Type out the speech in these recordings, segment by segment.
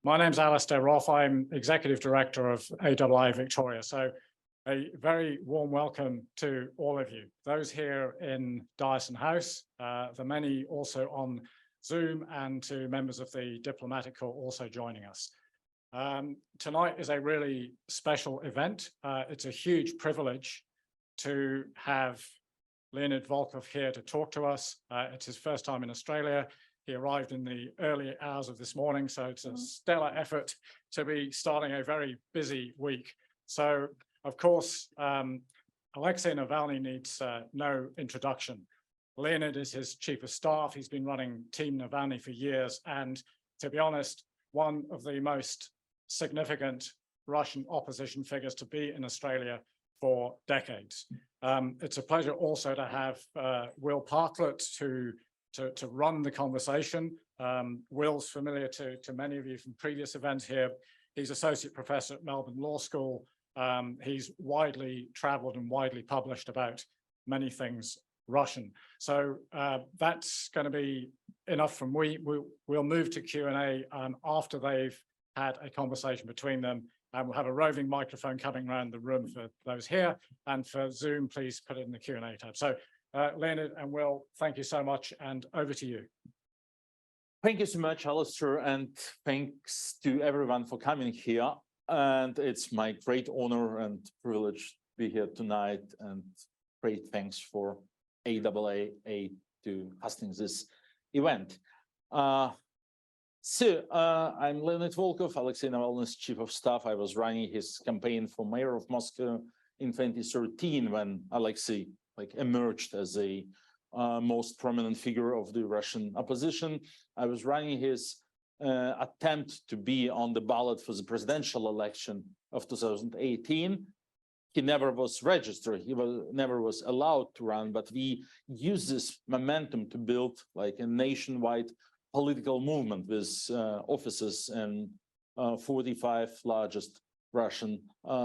My name's Alistair Roth. I'm Executive Director of AIIA Victoria. So a very warm welcome to all of you, those here in Dyson House, the many also on Zoom, and to members of the Diplomatic Corps also joining us. Tonight is a really special event. It's a huge privilege to have Leonid Volkov here to talk to us. It's his first time in Australia. He arrived in the early hours of this morning, so it's a stellar effort to be starting a very busy week. So, of course, Alexey Navalny needs no introduction. Leonid is his chief of staff. He's been running Team Navalny for years, and to be honest, one of the most significant Russian opposition figures to be in Australia for decades. It's a pleasure also to have Will Partlett to run the conversation. Will's familiar to many of you from previous events here. He's Associate Professor at Melbourne Law School. He's widely traveled and widely published about many things Russian. So that's going to be enough from we'll move to Q&A after they've had a conversation between them. And we'll have a roving microphone coming around the room for those here. And for Zoom, please put it in the Q&A tab. So Leonid and Will, thank you so much, and over to you. Thank you so much, Alistair, and thanks to everyone for coming here. And it's my great honor and privilege to be here tonight, and great thanks for AIIA to hosting this event. I'm Leonid Volkov, Alexey Navalny's chief of staff. I was running his campaign for mayor of Moscow in 2013 when Alexey emerged as a most prominent figure of the Russian opposition. I was running his attempt to be on the ballot for the presidential election of 2018. He never was registered. He never was allowed to run, but we used this momentum to build a nationwide political movement with offices in 45 largest Russian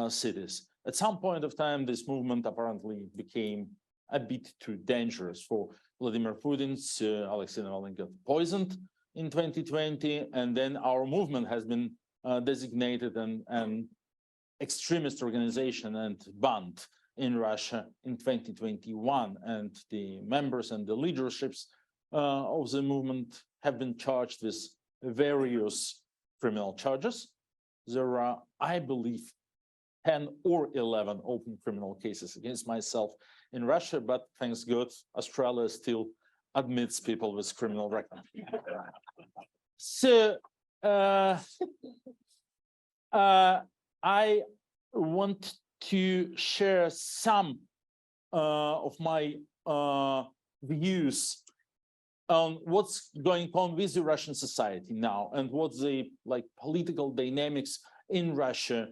cities. At some point of time, this movement apparently became a bit too dangerous for Vladimir Putin. Alexey Navalny got poisoned in 2020, and then our movement has been designated an extremist organization and banned in Russia in 2021. And the members and the leaderships of the movement have been charged with various criminal charges. There are, I believe, 10 or 11 open criminal cases against myself in Russia, but thanks God, Australia still admits people with criminal record. So I want to share some of my views on what's going on with the Russian society now and what's the political dynamics in Russia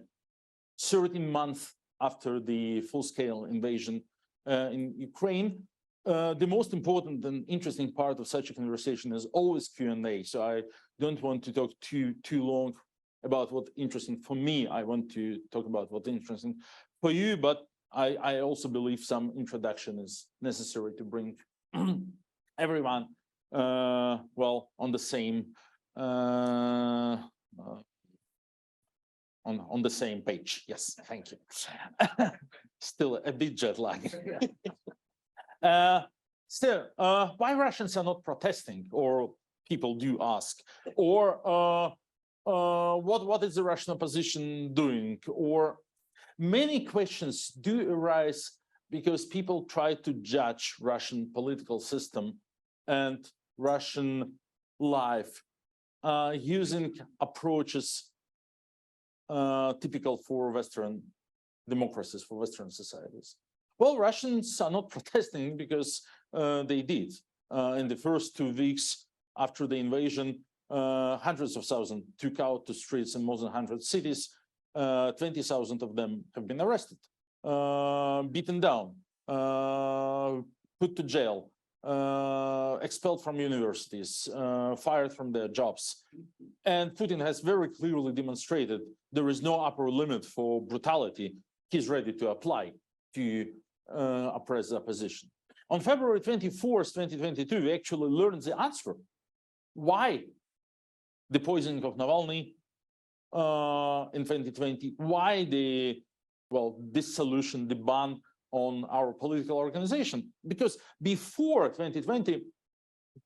13 months after the full-scale invasion in Ukraine. The most important and interesting part of such a conversation is always Q&A. So I don't want to talk too long about what's interesting for me. I want to talk about what's interesting for you, but I also believe some introduction is necessary to bring everyone on the same on the same page. Yes, thank you. Still a bit jet lag. Still, why Russians are not protesting, or people do ask, or what is the Russian opposition doing, or many questions do arise because people try to judge Russian political system and Russian life using approaches typical for Western democracies, for Western societies. Well, Russians are not protesting because they did. In the first 2 weeks after the invasion, hundreds of thousands took out the streets in more than 100 cities. 20,000 of them have been arrested, beaten down, put to jail, expelled from universities, fired from their jobs. And Putin has very clearly demonstrated there is no upper limit for brutality he's ready to apply to oppress the opposition. On February 24th, 2022, we actually learned the answer. Why the poisoning of Navalny in 2020. Why this solution, the ban on our political organization? Because before 2020,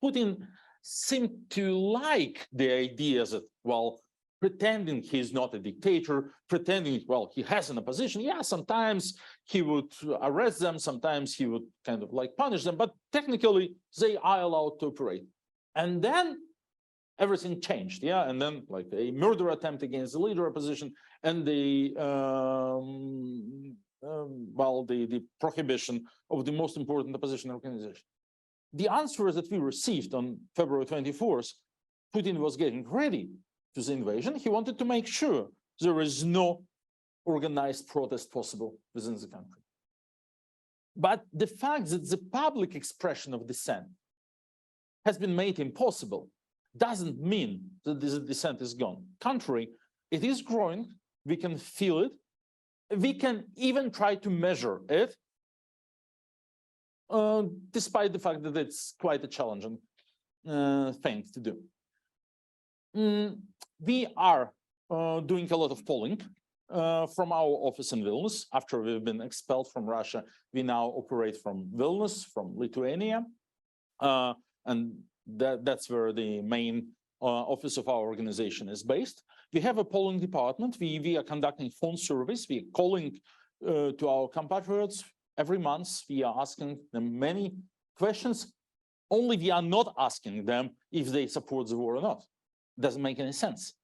Putin seemed to like the ideas that, pretending he's not a dictator, pretending, he has an opposition. Yeah, sometimes he would arrest them, sometimes he would kind of punish them, but technically they are allowed to operate. And then everything changed, yeah, and then a murder attempt against the leader opposition and the prohibition of the most important opposition organization. The answers that we received on February 24th, Putin was getting ready to the invasion. He wanted to make sure there is no organized protest possible within the country. But the fact that the public expression of dissent has been made impossible doesn't mean that this dissent is gone. Contrary, it is growing. We can feel it. We can even try to measure it, despite the fact that it's quite a challenging thing to do. We are doing a lot of polling from our office in Vilnius. After we've been expelled from Russia, we now operate from Vilnius, from Lithuania, and that's where the main office of our organization is based. We have a polling department. We are conducting phone surveys. We are calling to our compatriots every month. We are asking them many questions. Only we are not asking them if they support the war or not. Doesn't make any sense.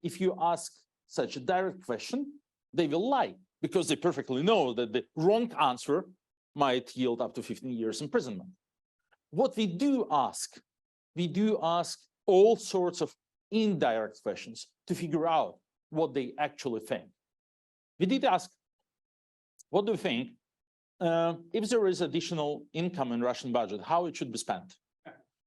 If you ask such a direct question, they will lie because they perfectly know that the wrong answer might yield up to 15 years imprisonment. What we do ask all sorts of indirect questions to figure out what they actually think. We did ask, what do you think if there is additional income in Russian budget, how it should be spent?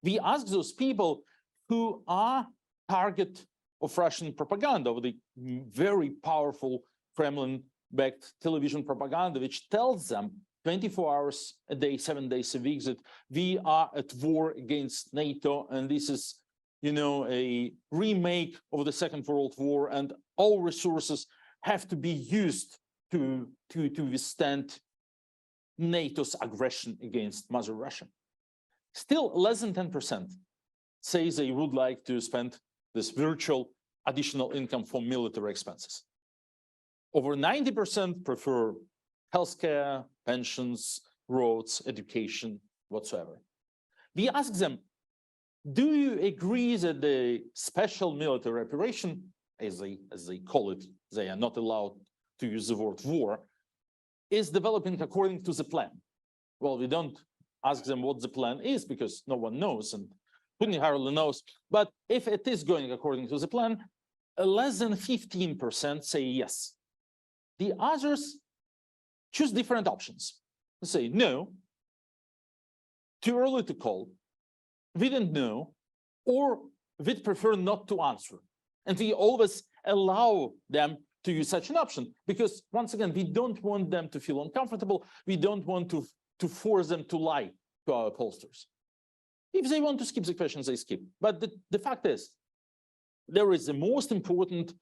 We ask those people who are target of Russian propaganda, of the very powerful Kremlin-backed television propaganda, which tells them 24 hours a day, 7 days a week, that we are at war against NATO, and this is, a remake of the Second World War, and all resources have to be used to withstand NATO's aggression against Mother Russia. Still, less than 10% say they would like to spend this virtual additional income for military expenses. Over 90% prefer healthcare, pensions, roads, education, whatsoever. We ask them, do you agree that the special military operation, as they call it, they are not allowed to use the word war, is developing according to the plan? Well, we don't ask them what the plan is because no one knows, and Putin hardly knows. But if it is going according to the plan, less than 15% say yes. The others choose different options. They say no, too early to call, we didn't know, or we'd prefer not to answer. And we always allow them to use such an option because, once again, we don't want them to feel uncomfortable. We don't want to force them to lie to our pollsters. If they want to skip the questions, they skip. But the fact is, there is the most important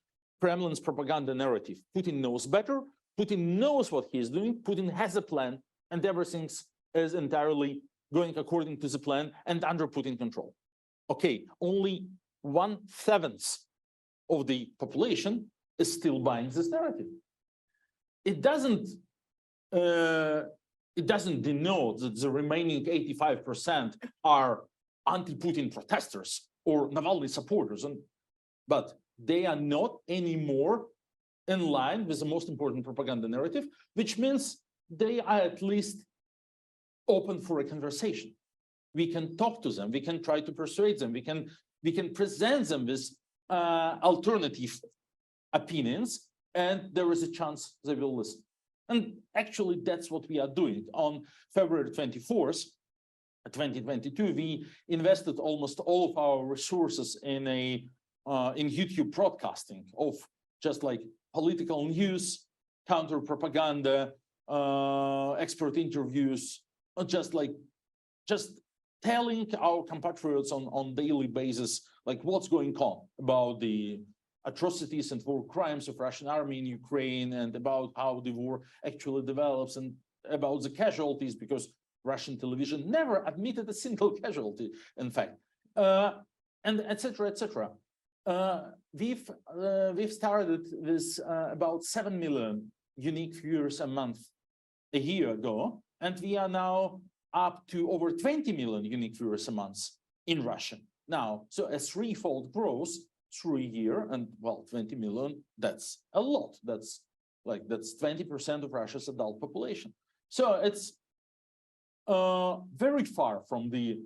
Kremlin's propaganda narrative. Putin knows better. Putin knows what he is doing. Putin has a plan, and everything is entirely going according to the plan and under Putin control. Okay, only 1/7 of the population is still buying this narrative. It doesn't denote that the remaining 85% are anti-Putin protesters or Navalny supporters, but they are not anymore in line with the most important propaganda narrative, which means they are at least open for a conversation. We can talk to them, we can try to persuade them, we can present them with alternative opinions, and there is a chance they will listen. And actually, that's what we are doing. On February 24th, 2022, we invested almost all of our resources in YouTube broadcasting of just like political news, counter propaganda, expert interviews, just telling our compatriots on daily basis like what's going on about the atrocities and war crimes of Russian army in Ukraine, and about how the war actually develops, and about the casualties, because Russian television never admitted a single casualty, in fact, and etc., etc. We've started with about 7 million unique viewers a month a year ago, and we are now up to over 20 million unique viewers a month in Russia now. So a threefold growth through a year, and well, 20 million, that's a lot. That's 20% of Russia's adult population. So it's very far from the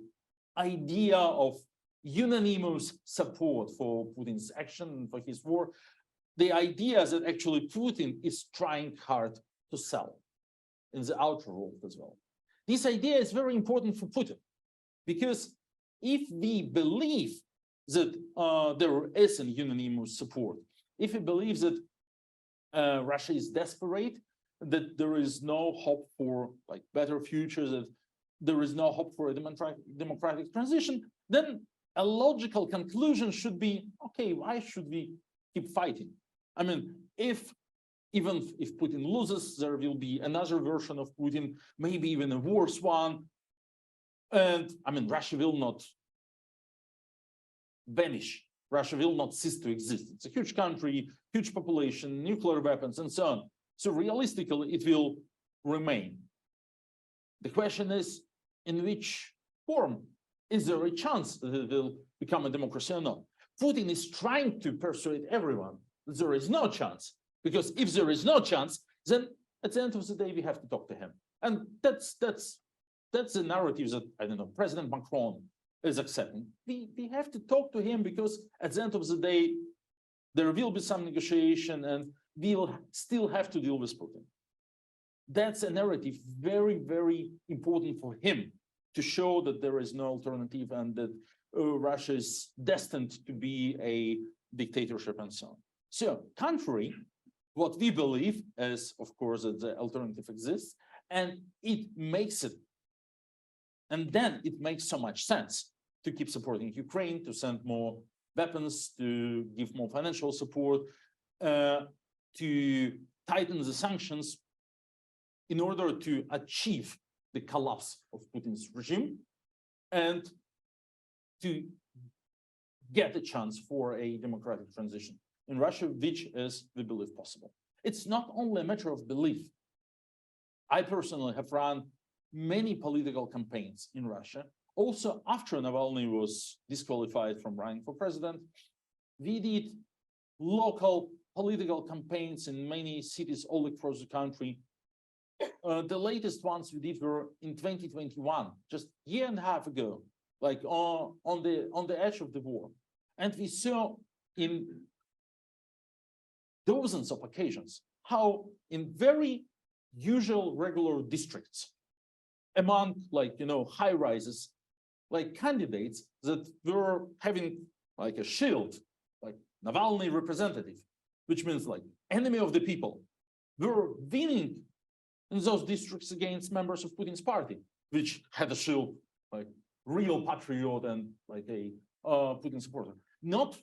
idea of unanimous support for Putin's action, for his war. The idea that actually Putin is trying hard to sell in the outer world as well. This idea is very important for Putin, because if we believe that there is a unanimous support, if we believe that Russia is desperate, that there is no hope for like better future, that there is no hope for a democratic transition, then a logical conclusion should be, okay, why should we keep fighting? I mean, even if Putin loses, there will be another version of Putin, maybe even a worse one. And I mean, Russia will not vanish. Russia will not cease to exist. It's a huge country, huge population, nuclear weapons, and so on. So realistically, it will remain. The question is, in which form? Is there a chance that it will become a democracy or not? Putin is trying to persuade everyone that there is no chance, because if there is no chance, then at the end of the day, we have to talk to him. And that's the narrative that, I don't know, President Macron is accepting. We have to talk to him, because at the end of the day, there will be some negotiation and we'll still have to deal with Putin. That's a narrative very, very important for him, to show that there is no alternative and that Russia is destined to be a dictatorship and so on. So, contrary, what we believe is, of course, that the alternative exists, and it makes it, and then it makes so much sense to keep supporting Ukraine, to send more weapons, to give more financial support, to tighten the sanctions in order to achieve the collapse of Putin's regime and to get a chance for a democratic transition in Russia, which is, we believe, possible. It's not only a matter of belief. I personally have run many political campaigns in Russia. Also, after Navalny was disqualified from running for president, we did local political campaigns in many cities all across the country. The latest ones we did were in 2021, just a year and a half ago, like on the edge of the war. And we saw in dozens of occasions how in very usual regular districts, among high rises, like candidates that were having like a shield, like Navalny representative, which means like enemy of the people, were winning in those districts against members of Putin's party, which had a shield like real patriot and like a Putin supporter, not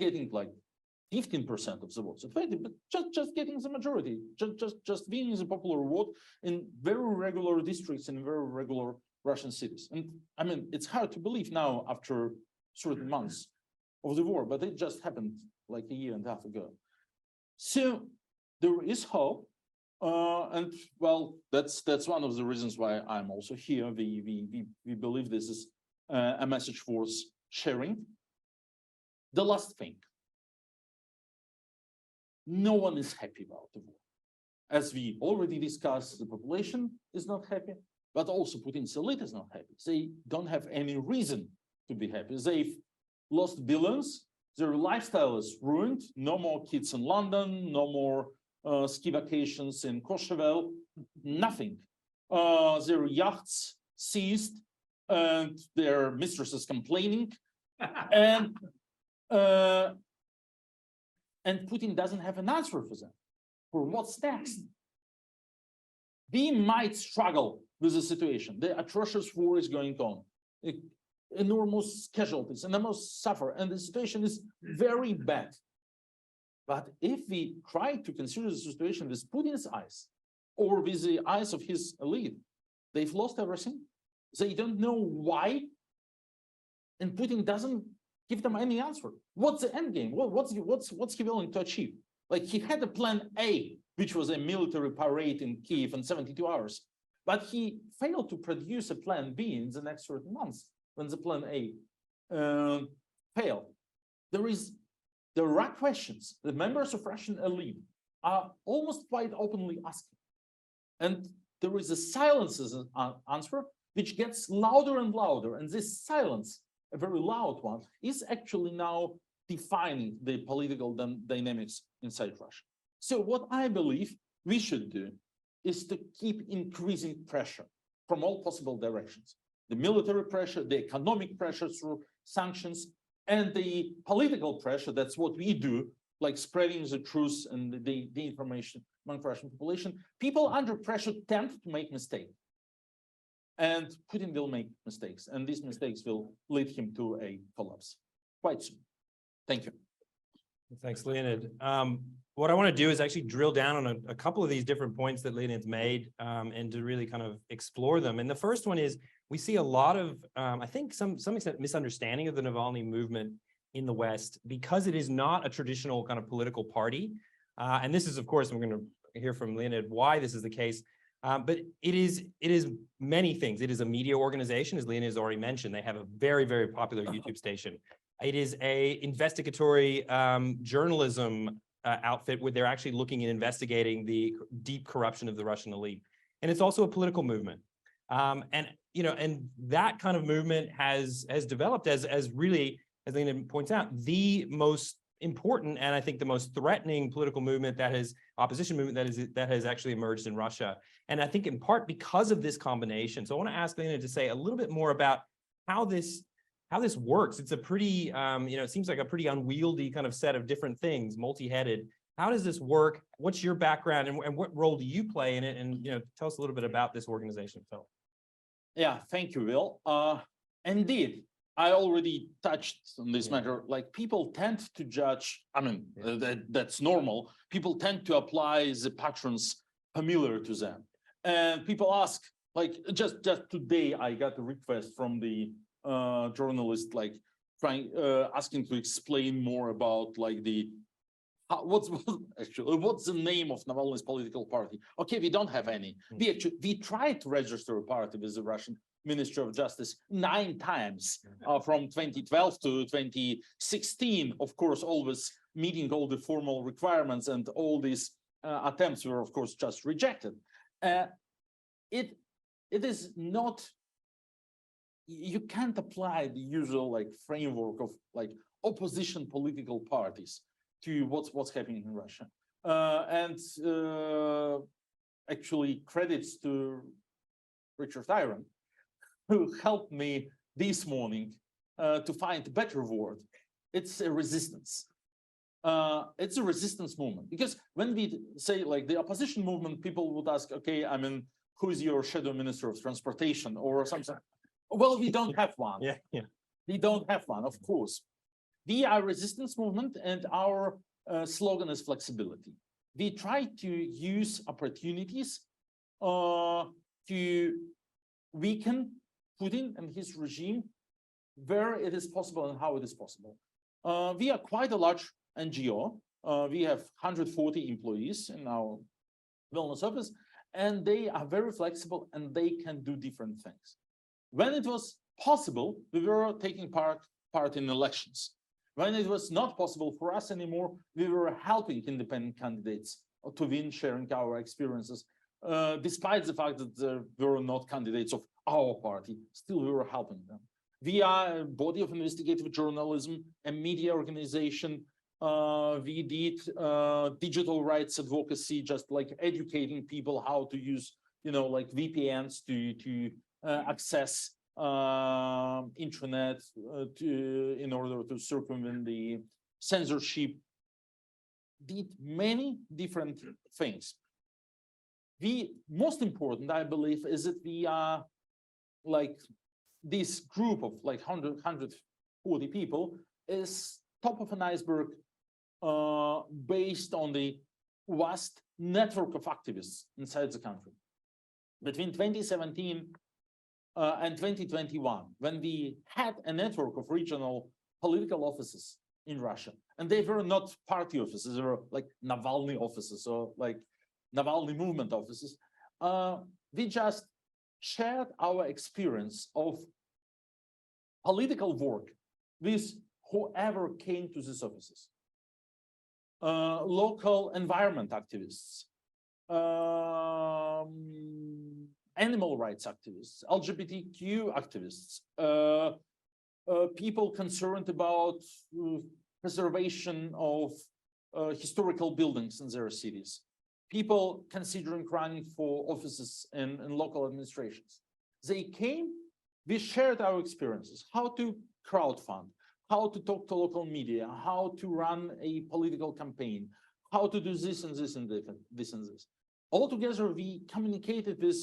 getting like 15% of the votes, 20, but just getting the majority, just winning the popular vote in very regular districts in very regular Russian cities. And I mean, it's hard to believe now after certain months of the war, but it just happened like a year and a half ago. So there is hope. And well, that's one of the reasons why I'm also here. We believe this is a message worth sharing. The last thing, no one is happy about the war. As we already discussed, the population is not happy, but also Putin's elite is not happy. They don't have any reason to be happy. They've lost billions. Their lifestyle is ruined. No more kids in London, no more ski vacations in Courchevel, nothing. Their yachts seized and their mistresses complaining. And Putin doesn't have an answer for them. For what's next? We might struggle with the situation. The atrocious war is going on. Enormous casualties, enormous suffer, and the situation is very bad. But if we try to consider the situation with Putin's eyes or with the eyes of his elite, they've lost everything. They don't know why. And Putin doesn't give them any answer. What's the end game? What's he willing to achieve? Like, he had a plan A, which was a military parade in Kiev in 72 hours. But he failed to produce a plan B in the next certain months when the plan A failed. There are questions that members of Russian elite are almost quite openly asking. And there is a silence as an answer, which gets louder and louder. And this silence, a very loud one, is actually now defining the political dynamics inside Russia. So what I believe we should do is to keep increasing pressure from all possible directions. The military pressure, the economic pressure through sanctions, and the political pressure. That's what we do, like spreading the truth and the information among the Russian population. People under pressure tend to make mistakes. And Putin will make mistakes, and these mistakes will lead him to a collapse quite soon. Thank you. Thanks, Leonid. What I want to do is actually drill down on a couple of these different points that Leonid's made, and to really kind of explore them. And the first one is, we see a lot of, I think, some extent misunderstanding of the Navalny movement in the West, because it is not a traditional kind of political party. And this is, of course, I'm going to hear from Leonid why this is the case. But it is many things. It is a media organization, as Leonid has already mentioned. They have a very, very popular YouTube station. It is a investigatory journalism outfit where they're actually looking and investigating the deep corruption of the Russian elite. And it's also a political movement. And that kind of movement has developed as really, as Leonid points out, the most important and I think the most threatening political movement opposition movement that has actually emerged in Russia. And I think in part because of this combination. So I want to ask Leonid to say a little bit more about how this works. It's a pretty, it seems like a pretty unwieldy kind of set of different things, multi-headed. How does this work? What's your background, and what role do you play in it? And tell us a little bit about this organization, Phil. Yeah, thank you, Will. Indeed, I already touched on this matter. Like, people tend to judge. I mean, that's normal. People tend to apply the patterns familiar to them, and people ask. Like, just today, I got a request from the journalist, like asking to explain more about like what's the name of Navalny's political party. Okay, we don't have any. We tried to register a party with the Russian Ministry of Justice 9 times from 2012 to 2016. Of course, always meeting all the formal requirements, and all these attempts were, of course, just rejected. It is not. You can't apply the usual like framework of like opposition political parties to what's happening in Russia. Actually, credits to Richard Iron, who helped me this morning to find a better word. It's a resistance. It's a resistance movement, because when we say like the opposition movement, people would ask, okay, I mean, who's your shadow minister of transportation or something? Well, we don't have one. Yeah. We don't have one, of course. We are a resistance movement, and our slogan is flexibility. We try to use opportunities to weaken Putin and his regime where it is possible and how it is possible. We are quite a large NGO. We have 140 employees in our wellness office, and they are very flexible and they can do different things. When it was possible, we were taking part in elections. When it was not possible for us anymore, we were helping independent candidates to win, sharing our experiences. Despite the fact that there were not candidates of our party, still we were helping them. We are a body of investigative journalism, a media organization. We did digital rights advocacy, just like educating people how to use, like VPNs to access internet in order to circumvent the censorship. Did many different things. The most important, I believe, is that we are like this group of like 140 people is top of an iceberg based on the vast network of activists inside the country. Between 2017 and 2021, when we had a network of regional political offices in Russia, and they were not party offices, they were like Navalny offices or like Navalny movement offices, we just shared our experience of political work with whoever came to these offices. Local environment activists, animal rights activists, LGBTQ activists, people concerned about preservation of historical buildings in their cities, people considering running for offices in local administrations. They came, we shared our experiences, how to crowdfund, how to talk to local media, how to run a political campaign, how to do this and this and this and this. Altogether, we communicated with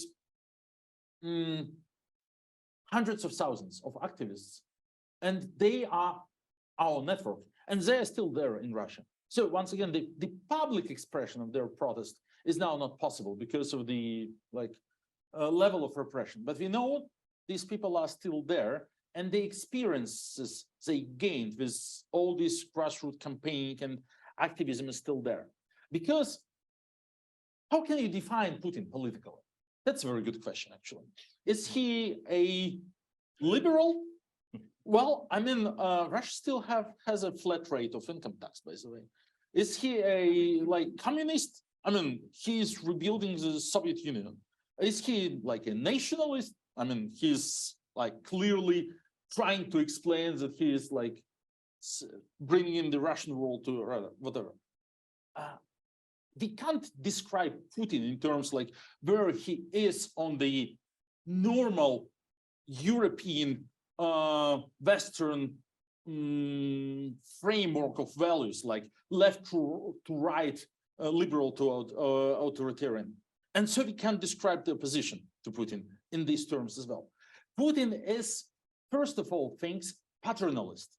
hundreds of thousands of activists, and they are our network, and they are still there in Russia. So once again, the public expression of their protest is now not possible because of the level of repression. But we know these people are still there, and the experiences they gained with all this grassroots campaigning and activism is still there. Because how can you define Putin politically? That's a very good question, actually. Is he a liberal? Well, I mean, Russia still has a flat rate of income tax, by the way. Is he a communist? I mean, he is rebuilding the Soviet Union. Is he like a nationalist? I mean, he's clearly trying to explain that he is bringing in the Russian world to whatever. We can't describe Putin in terms where he is on the normal European Western framework of values, like left to right, liberal to authoritarian. And so we can't describe the opposition to Putin in these terms as well. Putin is, first of all, things paternalist.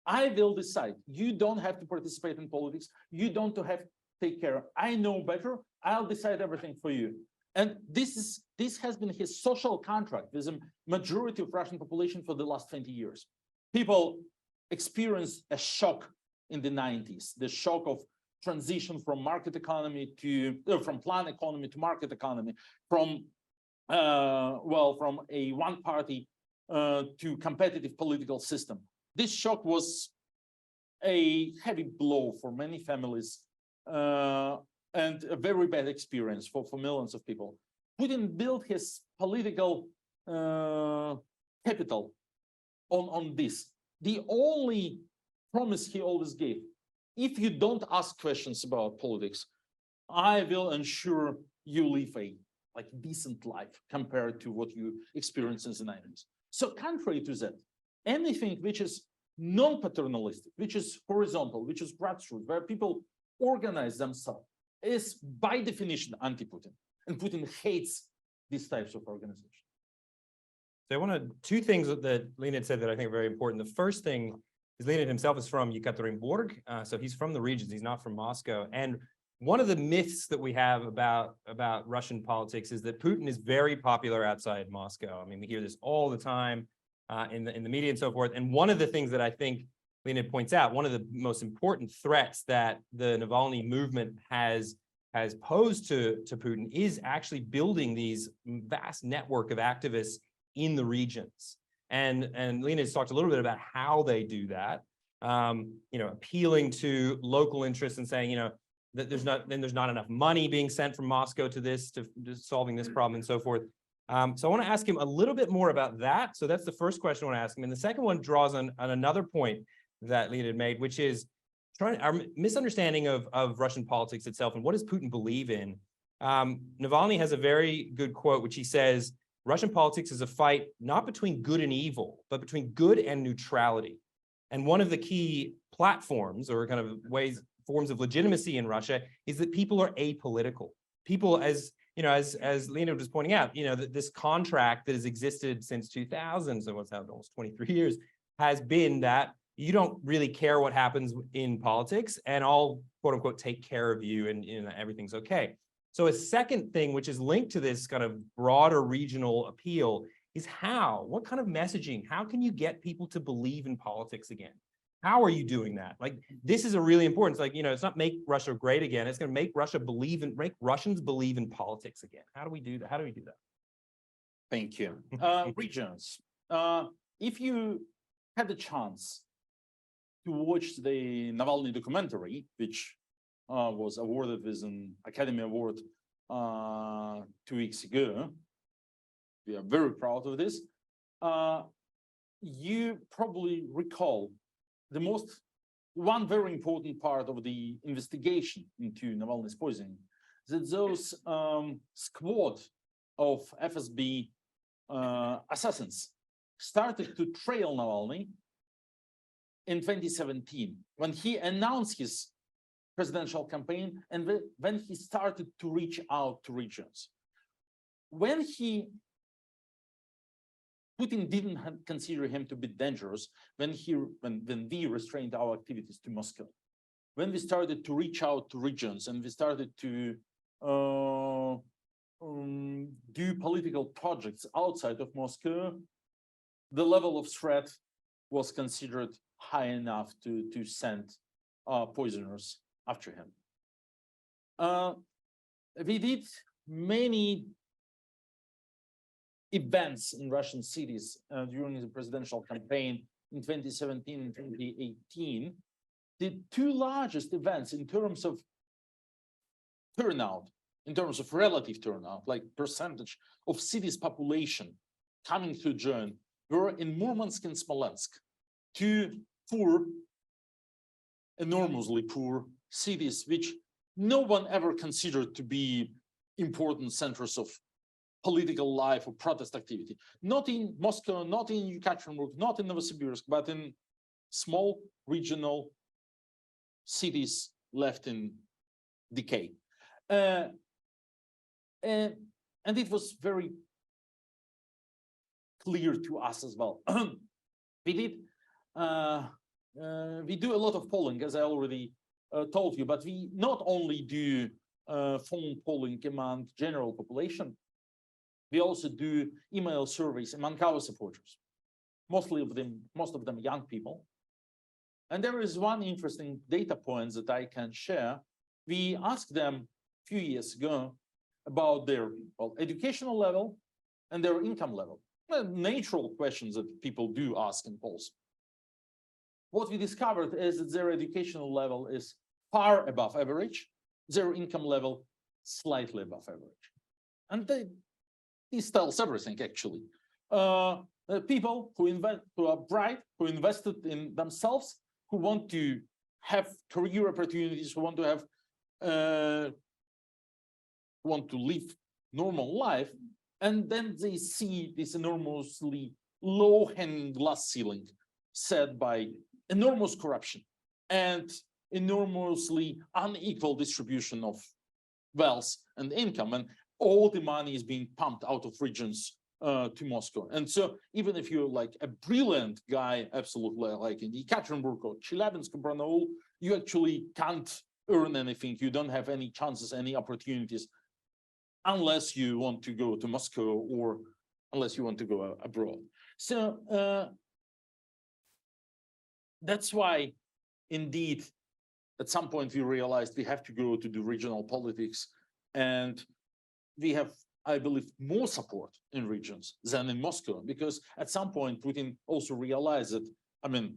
I will decide. You don't have to participate in politics. You don't have to take care. I know better. I'll decide everything for you. And this has been his social contract with the majority of Russian population for the last 20 years. People experienced a shock in the 90s, the shock of transition from market economy to from plan economy to market economy, from from a one party to competitive political system. This shock was a heavy blow for many families and a very bad experience for millions of people. Putin built his political capital on this. The only promise he always gave: if you don't ask questions about politics, I will ensure you live a decent life compared to what you experienced in the 90s. So contrary to that, anything which is non-paternalistic, which is horizontal, which is grassroots, where people organize themselves, is by definition anti-Putin. And Putin hates these types of organizations. So I want two things that Leonid said that I think are very important. The first thing is Leonid himself is from Yekaterinburg, so he's from the regions, he's not from Moscow. And one of the myths that we have about Russian politics is that Putin is very popular outside Moscow. I mean, we hear this all the time in the media and so forth. And one of the things that I think Leonid points out, one of the most important threats that the Navalny movement has posed to Putin is actually building these vast network of activists in the regions. And Leonid's talked a little bit about how they do that, appealing to local interests and saying, that there's not enough money being sent from Moscow to this, to solving this problem and so forth. So I want to ask him a little bit more about that. So that's the first question I want to ask him. And the second one draws on another point that Leonid made, which is our misunderstanding of Russian politics itself and what does Putin believe in. Navalny has a very good quote, which he says, Russian politics is a fight not between good and evil, but between good and neutrality. And one of the key platforms or kind of forms of legitimacy in Russia is that people are apolitical. People, as Leonid was pointing out, this contract that has existed since 2000, so what's happened almost 23 years, has been that you don't really care what happens in politics, and I'll quote unquote take care of you, and everything's okay. So a second thing, which is linked to this kind of broader regional appeal, is what kind of messaging, how can you get people to believe in politics again? How are you doing that? Like, this is a really important, it's like, it's not make Russia great again, it's going to make Russians believe in politics again. How do we do that? Thank you. Regions. If you had the chance to watch the Navalny documentary, which was awarded with an Academy Award 2 weeks ago, we are very proud of this. You probably recall one very important part of the investigation into Navalny's poisoning, that those squad of FSB assassins started to trail Navalny in 2017, when he announced his presidential campaign and when he started to reach out to regions. When Putin didn't consider him to be dangerous, when we restrained our activities to Moscow, when we started to reach out to regions and we started to do political projects outside of Moscow, the level of threat was considered high enough to send poisoners after him. We did many events in Russian cities during the presidential campaign in 2017 and 2018. The two largest events in terms of turnout, in terms of relative turnout, like percentage of cities' population coming to join, were in Murmansk and Smolensk, two poor, enormously poor cities, which no one ever considered to be important centers of political life or protest activity. Not in Moscow, not in Yekaterinburg, not in Novosibirsk, but in small regional cities left in decay. And it was very clear to us as well. We do a lot of polling, as I already told you, but we not only do phone polling among general population, we also do email surveys among our supporters, most of them young people. And there is one interesting data point that I can share. We asked them a few years ago about their educational level and their income level. Natural questions that people do ask in polls. What we discovered is that their educational level is far above average, their income level slightly above average. And this tells everything, actually. People who are bright, who invested in themselves, who want to have career opportunities, who want to have want to live normal life, and then they see this enormously low-hanging glass ceiling set by enormous corruption and enormously unequal distribution of wealth and income, and all the money is being pumped out of regions to Moscow. And so even if you're like a brilliant guy, absolutely like in Yekaterinburg or Chelyabinsk or Barnaul, you actually can't earn anything. You don't have any chances, any opportunities, unless you want to go to Moscow or unless you want to go abroad. So that's why, indeed, at some point we realized we have to go to the regional politics, and we have, I believe, more support in regions than in Moscow, because at some point Putin also realized that, I mean,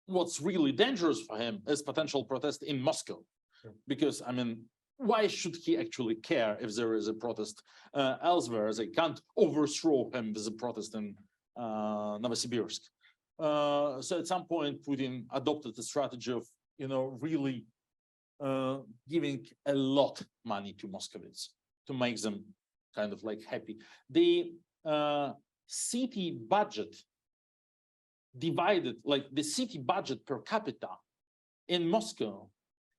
what's really dangerous for him is potential protest in Moscow. Sure. Because, I mean, why should he actually care if there is a protest elsewhere? They can't overthrow him with a protest in Novosibirsk. So at some point, Putin adopted the strategy of, really giving a lot of money to Moscovites to make them kind of like happy. The city budget divided, like the city budget per capita in Moscow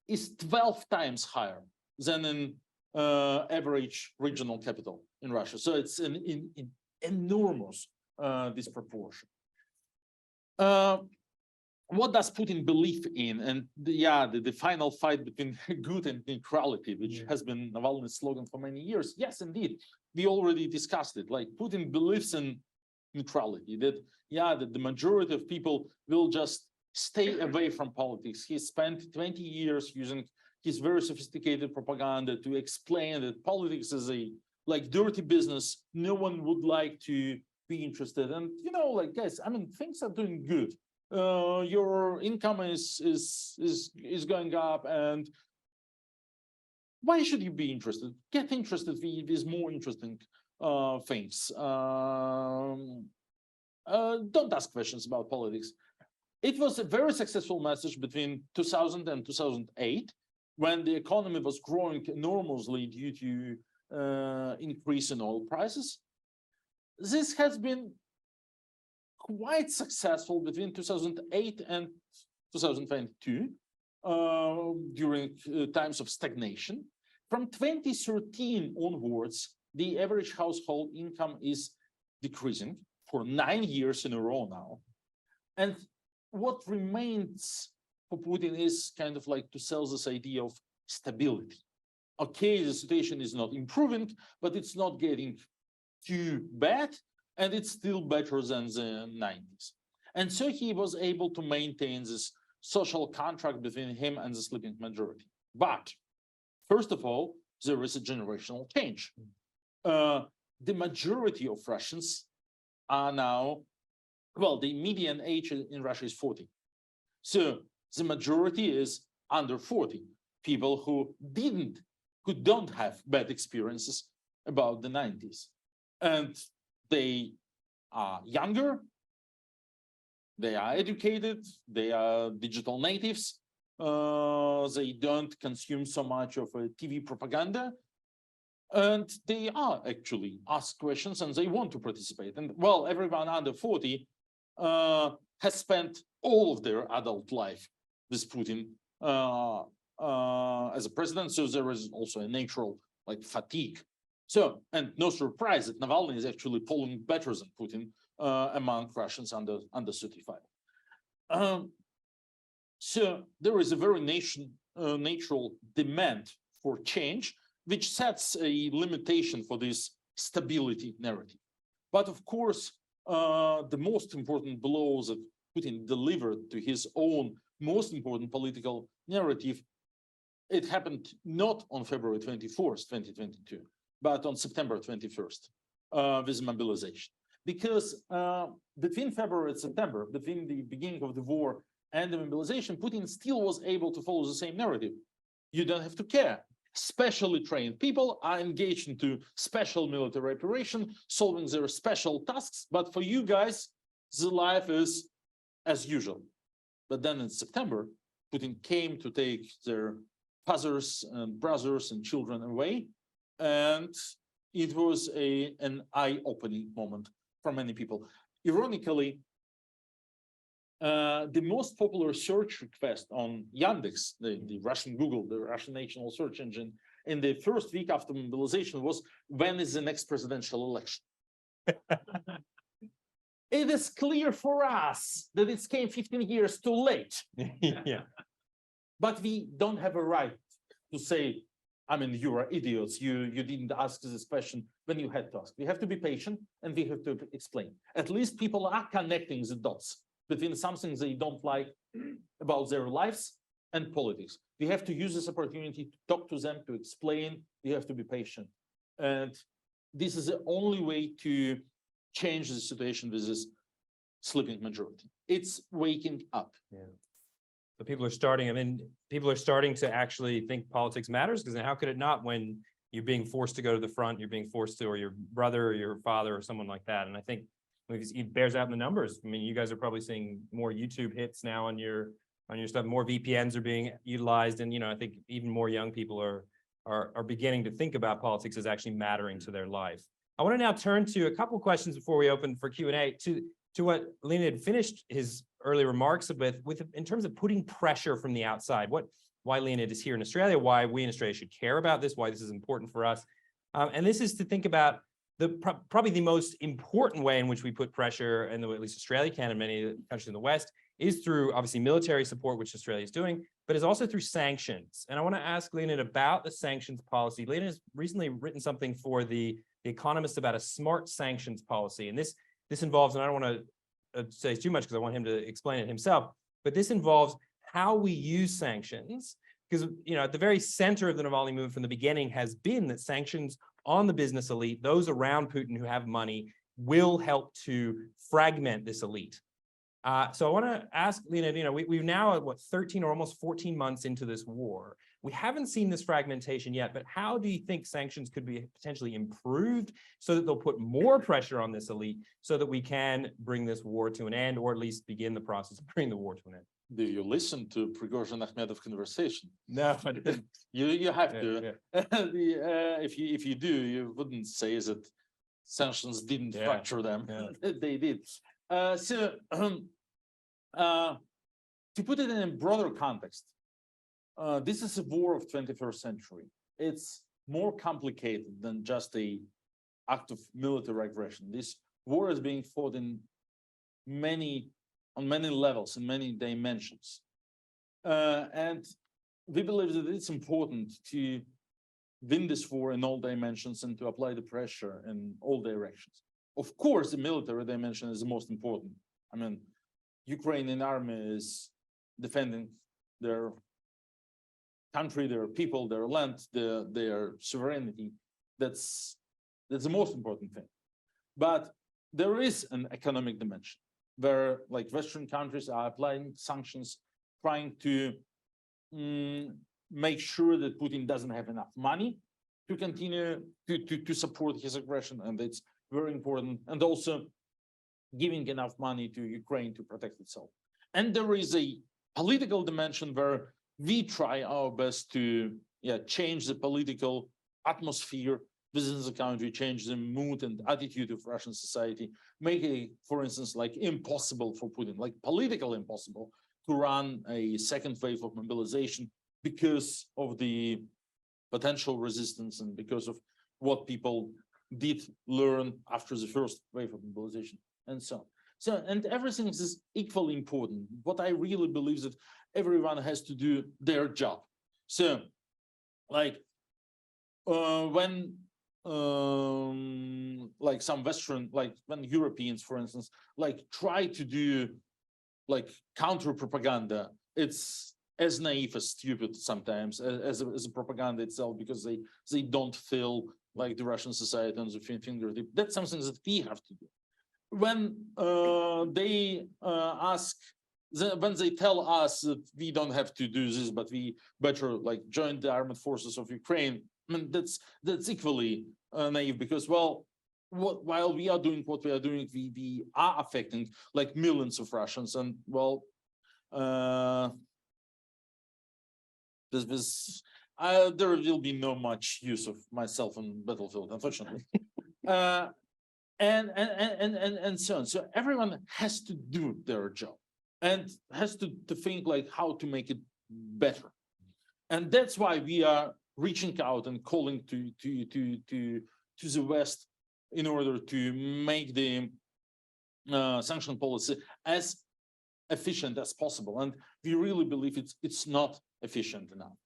is 12 times higher than in average regional capital in Russia. So it's an enormous disproportion. what does Putin believe in? And the final fight between good and neutrality, which has been Navalny's slogan for many years. Yes, indeed, we already discussed it. Like Putin believes in neutrality, that that the majority of people will just stay away from politics. He spent 20 years using his very sophisticated propaganda to explain that politics is a dirty business. No one would like to be interested. And like, guys, I mean, things are doing good. Your income is going up, and why should you be interested? Get interested with more interesting things. Don't ask questions about politics. It was a very successful message between 2000 and 2008, when the economy was growing enormously due to increase in oil prices. This has been quite successful between 2008 and 2022, during times of stagnation. From 2013 onwards, the average household income is decreasing for 9 years in a row now. And what remains for Putin is kind of like to sell this idea of stability. Okay, the situation is not improving, but it's not getting too bad, and it's still better than the 90s. And so he was able to maintain this social contract between him and the sleeping majority. But first of all, there is a generational change. The majority of Russians are now, well, the median age in Russia is 40. So the majority is under 40, people who don't have bad experiences about the 90s. And they are younger, they are educated, they are digital natives, they don't consume so much of TV propaganda, and they are actually asked questions and they want to participate. And well, everyone under 40 has spent all of their adult life with Putin as a president, so there is also a natural fatigue. So, and no surprise that Navalny is actually polling better than Putin among Russians under 35. So there is a very natural demand for change, which sets a limitation for this stability narrative. But of course, the most important blows that Putin delivered to his own most important political narrative, it happened not on February 24th, 2022, but on September 21st, with mobilization. Because between February and September, between the beginning of the war and the mobilization, Putin still was able to follow the same narrative. You don't have to care. Specially trained people are engaged into special military operation, solving their special tasks. But for you guys, the life is as usual. But then in September, Putin came to take their fathers and brothers and children away. And it was an eye-opening moment for many people. Ironically, the most popular search request on Yandex, the Russian Google, the Russian national search engine, in the first week after mobilization was, when is the next presidential election? It is clear for us that it came 15 years too late. Yeah. But we don't have a right to say, I mean, you are idiots. You didn't ask this question when you had to ask. We have to be patient and we have to explain. At least people are connecting the dots between something they don't like about their lives and politics. We have to use this opportunity to talk to them, to explain. We have to be patient. And this is the only way to change the situation with this sleeping majority. It's waking up. Yeah. So people are starting, I mean, people are starting to actually think politics matters, because how could it not when you're being forced to go to the front, you're being forced to, or your brother or your father or someone like that. And I think it bears out in the numbers. I mean, you guys are probably seeing more YouTube hits now on your stuff, more VPNs are being utilized. And, I think even more young people are beginning to think about politics as actually mattering to their life. I want to now turn to a couple of questions before we open for Q&A to what Leonid finished his early remarks with in terms of putting pressure from the outside. Why Leonid is here in Australia, why we in Australia should care about this, why this is important for us. And this is to think about probably the most important way in which we put pressure, and at least Australia can, and many countries in the West, is through obviously military support, which Australia is doing, but is also through sanctions. And I want to ask Leonid about the sanctions policy. Leonid has recently written something for the Economist about a smart sanctions policy. And this involves, and I don't want to say too much because I want him to explain it himself, but this involves how we use sanctions. Because, at the very center of the Navalny movement from the beginning has been that sanctions on the business elite, those around Putin who have money, will help to fragment this elite. So I want to ask Leonid, we've now, 13 or almost 14 months into this war. We haven't seen this fragmentation yet, but how do you think sanctions could be potentially improved so that they'll put more pressure on this elite so that we can bring this war to an end, or at least begin the process of bringing the war to an end? Do you listen to Prigozhin Akhmedov conversation? No, I didn't. You have to. Yeah. If you do, you wouldn't say that sanctions didn't fracture them. Yeah. They did. To put it in a broader context, this is a war of 21st century. It's more complicated than just an act of military aggression. This war is being fought on many levels, in many dimensions. And we believe that it's important to win this war in all dimensions and to apply the pressure in all directions. Of course, the military dimension is the most important. I mean, Ukrainian army is defending their country, their people, their land, their sovereignty. That's the most important thing. But there is an economic dimension where, like, Western countries are applying sanctions, trying to make sure that Putin doesn't have enough money to continue to support his aggression, and it's very important. And also giving enough money to Ukraine to protect itself. And there is a political dimension where we try our best to change the political atmosphere within the country, change the mood and attitude of Russian society, make it, for instance, like impossible for Putin, like political impossible, to run a second wave of mobilization because of the potential resistance and because of what people did learn after the first wave of mobilization and so on. So, and everything is equally important. What I really believe is that everyone has to do their job. So, like, when like some Western, like when Europeans, for instance, like try to do like counter propaganda, it's as naive as stupid sometimes as a propaganda itself, because they don't feel like the Russian society on the fingertip. That's something that we have to do. When they when they tell us that we don't have to do this, but we better like join the armed forces of Ukraine, I mean, that's equally naive, because, well, while we are doing what we are doing, we are affecting like millions of Russians, and well, there will be no much use of myself on battlefield, unfortunately. And so on. So everyone has to do their job and has to think like how to make it better. And that's why we are reaching out and calling to the West in order to make the sanction policy as efficient as possible. And we really believe it's not efficient enough.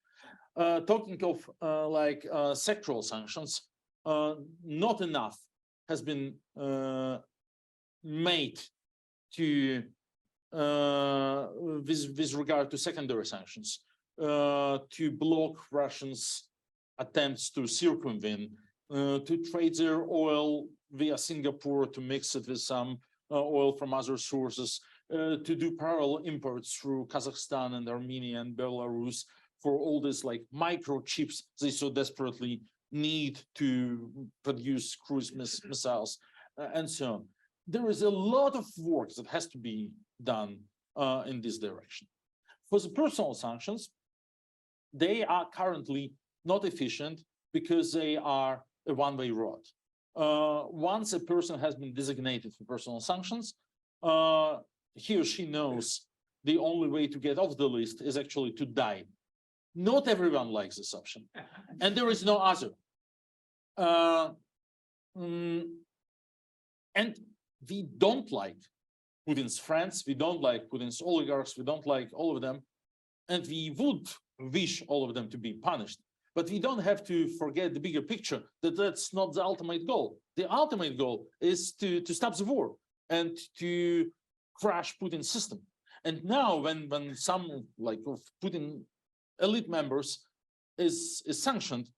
Talking of like sectoral sanctions, not enough has been made to with regard to secondary sanctions to block Russians' attempts to circumvent, to trade their oil via Singapore, to mix it with some oil from other sources, to do parallel imports through Kazakhstan and Armenia and Belarus for all this like microchips they so desperately need to produce cruise missiles and so on. There is a lot of work that has to be done in this direction. For the personal sanctions, they are currently not efficient because they are a one-way road. Once a person has been designated for personal sanctions, he or she knows the only way to get off the list is actually to die. Not everyone likes this option, and there is no other. And we don't like Putin's friends, we don't like Putin's oligarchs, we don't like all of them, and we would wish all of them to be punished. But we don't have to forget the bigger picture, that that's not the ultimate goal. The ultimate goal is to stop the war and to crash Putin's system. And now when some like of Putin elite members is sanctioned,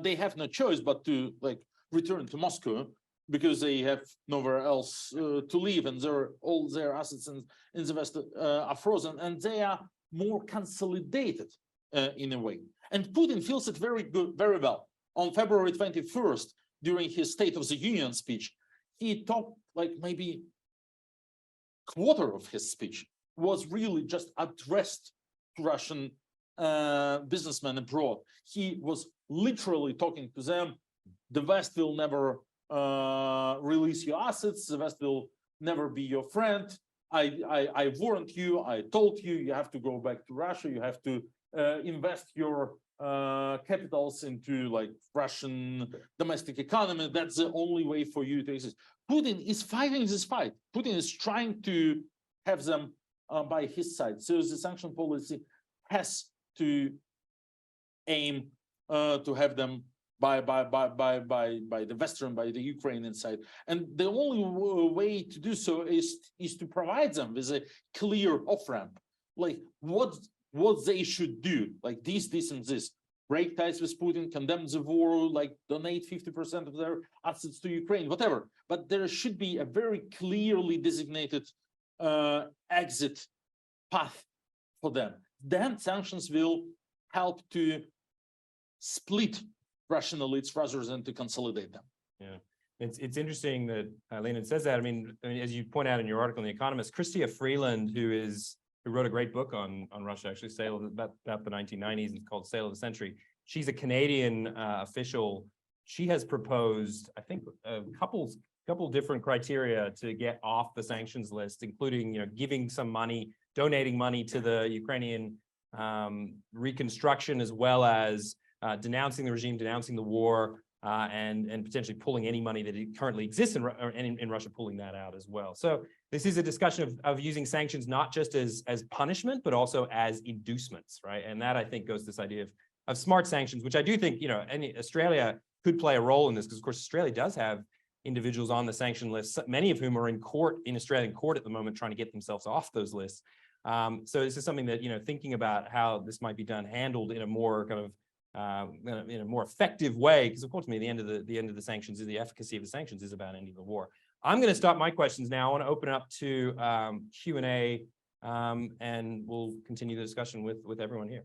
they have no choice but to like return to Moscow, because they have nowhere else to live, and all their assets in the West are frozen, and they are more consolidated in a way. And Putin feels it very well. On February 21st, during his State of the Union speech, he talked like maybe quarter of his speech was really just addressed to Russian businessmen abroad. He was literally talking to them. The West will never release your assets. The West will never be your friend. I warned you. I told you, you have to go back to Russia. You have to invest your capitals into like Russian domestic economy. That's the only way for you to exist. Putin is fighting this fight. Putin is trying to have them by his side. So the sanction policy has to aim to have them by the Western, by the Ukrainian side. And the only way to do so is to provide them with a clear off-ramp, like what they should do, like this and this. Break ties with Putin, condemn the war, like donate 50% of their assets to Ukraine, whatever. But there should be a very clearly designated exit path for them. Then sanctions will help to split Russian elites rather than to consolidate them. Yeah, it's interesting that Leonid says that. I mean, as you point out in your article in The Economist, Chrystia Freeland, who wrote a great book on Russia, actually, about the 1990s, it's called Sale of the Century. She's a Canadian official. She has proposed, I think, a couple different criteria to get off the sanctions list, including, giving some money, donating money to the Ukrainian reconstruction, as well as denouncing the regime, denouncing the war, and potentially pulling any money that currently exists in Russia, pulling that out as well. So this is a discussion of using sanctions not just as punishment, but also as inducements, right? And that, I think, goes to this idea of smart sanctions, which I do think, Australia could play a role in this, because of course Australia does have individuals on the sanction list, many of whom are in Australian court at the moment, trying to get themselves off those lists. So this is something that, thinking about how this might be handled in a more kind of in a more effective way, because of course, the end of the sanctions, the efficacy of the sanctions is about ending the war. I'm going to stop my questions now. I want to open it up to Q&A, and we'll continue the discussion with everyone here.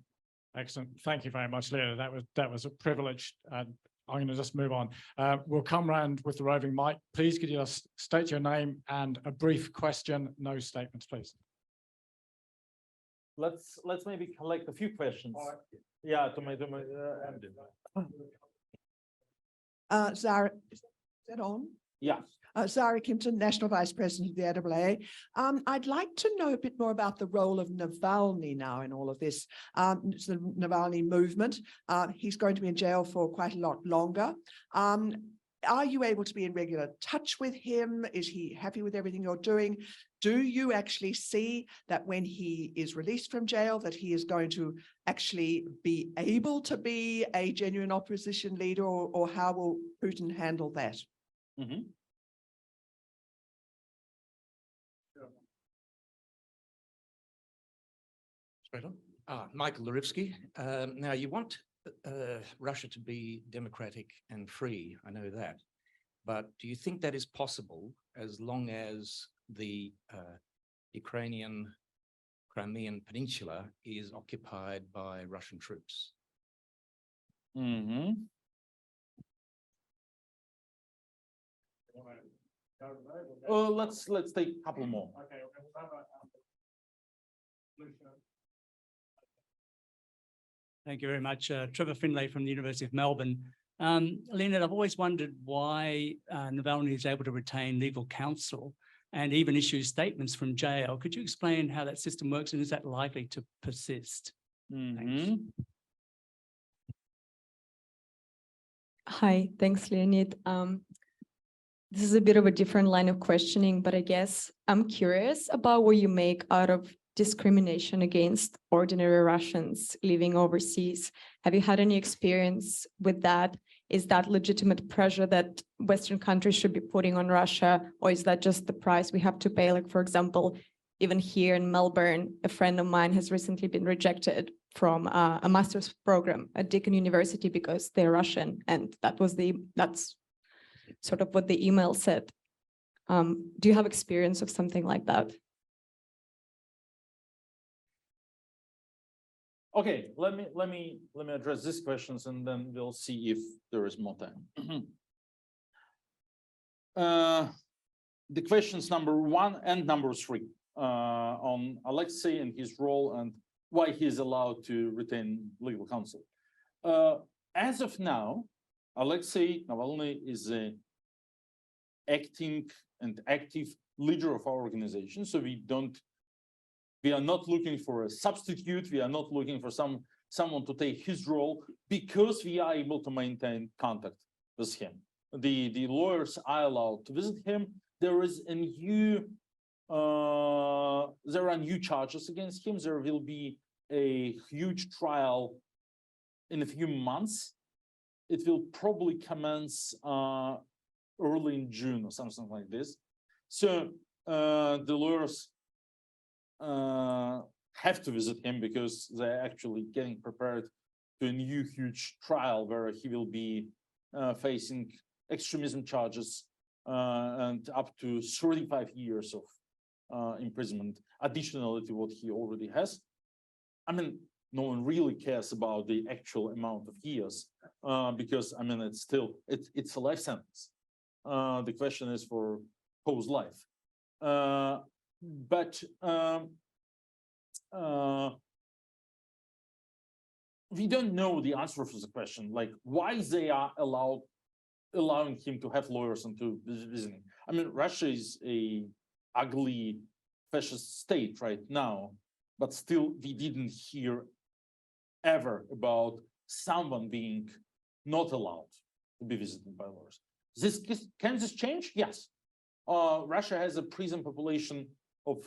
Excellent. Thank you very much, Leonid. That was a privilege. I'm going to just move on. We'll come round with the roving mic. Please could you just state your name and a brief question, no statements, please. Let's maybe collect a few questions. Yeah, to my Zara, is that on? Yeah. Zara Kimpton, National Vice President of the AIIA. I'd like to know a bit more about the role of Navalny now in all of this. It's the Navalny movement. He's going to be in jail for quite a lot longer. Are you able to be in regular touch with him? Is he happy with everything you're doing? Do you actually see that when he is released from jail, that he is going to actually be able to be a genuine opposition leader, or how will Putin handle that? Mm-hmm. Michael Lurivsky. Now, you want Russia to be democratic and free, I know that. But do you think that is possible as long as the Ukrainian Crimean Peninsula is occupied by Russian troops? Mm-hmm. Let's take a couple more. Okay. Thank you very much. Trevor Finlay from the University of Melbourne. Leonid, I've always wondered why Navalny is able to retain legal counsel and even issue statements from jail. Could you explain how that system works, and is that likely to persist? Mm-hmm. Hi, thanks, Leonid. this is a bit of a different line of questioning, but I guess I'm curious about what you make out of discrimination against ordinary Russians living overseas. Have you had any experience with that? Is that legitimate pressure that Western countries should be putting on Russia, or is that just the price we have to pay? Like, for example, even here in Melbourne, a friend of mine has recently been rejected from a master's program at Deakin University because they're Russian, and that's sort of what the email said. Do you have experience of something like that? Okay, let me address these questions, and then we'll see if there is more time. The questions number 1 and number 3 on Alexei and his role and why he is allowed to retain legal counsel. As of now, Alexey Navalny is an acting and active leader of our organization, so we are not looking for a substitute. We are not looking for someone to take his role, because we are able to maintain contact with him. The lawyers are allowed to visit him. There are new charges against him. There will be a huge trial in a few months. It will probably commence early in June or something like this. So the lawyers have to visit him because they're actually getting prepared to a new huge trial where he will be facing extremism charges and up to 35 years of imprisonment, additionally to what he already has. I mean, no one really cares about the actual amount of years because, I mean, it's a life sentence. The question is for whose life. But we don't know the answer for the question, like why they are allowing him to have lawyers and to visit him. I mean, Russia is a ugly fascist state right now, but still we didn't hear ever about someone being not allowed to be visited by lawyers. Can this change? Yes. Russia has a prison population of